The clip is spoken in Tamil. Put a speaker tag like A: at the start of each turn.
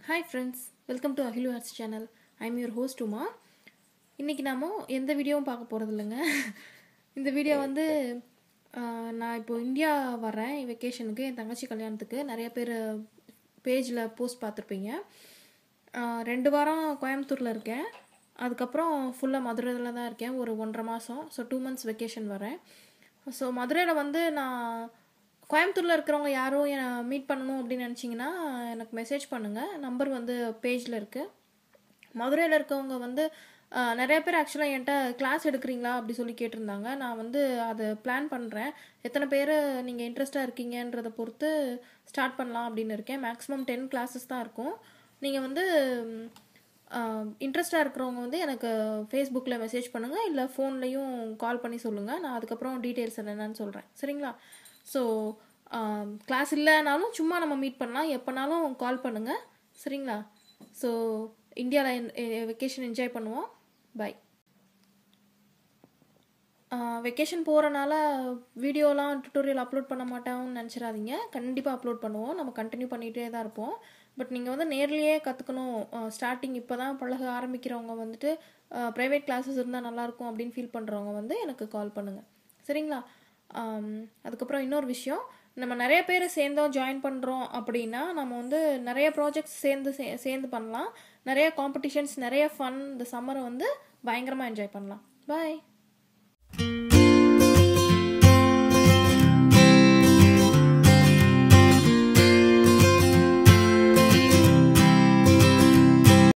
A: Hi friends, welcome to Ahilu Arts channel. I'm your host Uma. இன்னைக்கு நாம எந்த வீடியோவும் பார்க்க போறது இல்லைங்க. இந்த வீடியோ வந்து நான் இப்போ இந்தியா வரேன் வெக்கேஷனுக்கு, என் தங்கச்சி கல்யாணத்துக்கு. நிறைய பேர் பேஜில் போஸ்ட் பார்த்துருப்பீங்க. 2 வாரம் கோயம்புத்தூரில் இருக்கேன். அதுக்கப்புறம் ஃபுல்லாக மதுரையில் தான் இருக்கேன் ஒரு 1.5 மாதம். ஸோ 2 months வெக்கேஷன் வரேன். ஸோ மதுரையில் வந்து நான் கோயம்புத்தூரில் இருக்கிறவங்க யாரும் என்னை மீட் பண்ணணும் அப்படின்னு நினச்சிங்கன்னா எனக்கு மெசேஜ் பண்ணுங்கள். நம்பர் வந்து பேஜில் இருக்குது. மதுரையில் இருக்கவங்க வந்து நிறைய பேர் ஆக்சுவலாக என்கிட்ட கிளாஸ் எடுக்கிறீங்களா அப்படி சொல்லி கேட்டிருந்தாங்க. நான் வந்து அதை பிளான் பண்ணுறேன். எத்தனை பேர் நீங்கள் இன்ட்ரெஸ்டாக இருக்கீங்கன்றதை பொறுத்து ஸ்டார்ட் பண்ணலாம் அப்படின்னு இருக்கேன். மேக்ஸிமம் 10 classes தான் இருக்கும். நீங்கள் வந்து இன்ட்ரெஸ்டாக இருக்கிறவங்க வந்து எனக்கு ஃபேஸ்புக்கில் மெசேஜ் பண்ணுங்கள், இல்லை ஃபோன்லேயும் கால் பண்ணி சொல்லுங்கள். நான் அதுக்கப்புறம் டீட்டெயில்ஸ் என்னென்னு சொல்கிறேன். சரிங்களா? ஸோ கிளாஸ் இல்லைனாலும் சும்மா நம்ம மீட் பண்ணலாம், எப்போனாலும் கால் பண்ணுங்கள். சரிங்களா? ஸோ இந்தியாவில் வெக்கேஷன் என்ஜாய் பண்ணுவோம். பை. வெக்கேஷன் போகிறனால வீடியோலாம் டியூட்டோரியல் அப்லோட் பண்ண மாட்டோம்னு நினச்சிடாதீங்க. கண்டிப்பாக அப்லோட் பண்ணுவோம். நம்ம கண்டினியூ பண்ணிகிட்டே தான் இருப்போம். பட் நீங்கள் வந்து நேர்லேயே கற்றுக்கணும், ஸ்டார்டிங் இப்போ தான் பழக ஆரம்பிக்கிறவங்க வந்துட்டு ப்ரைவேட் கிளாஸஸ் இருந்தால் நல்லாயிருக்கும் அப்படின்னு ஃபீல் பண்ணுறவங்க வந்து எனக்கு கால் பண்ணுங்கள். சரிங்களா? அதுக்கப்புறம் இன்னொரு விஷயம், நம்ம நிறைய பேர் சேர்ந்தோம் ஜாயின் பண்ணுறோம் அப்படின்னா நம்ம வந்து நிறைய ப்ராஜெக்ட்ஸ் சேர்ந்து பண்ணலாம். நிறைய காம்படிஷன்ஸ், நிறைய ஃபன் இந்த சம்மரை வந்து பயங்கரமாக என்ஜாய் பண்ணலாம். பாய்.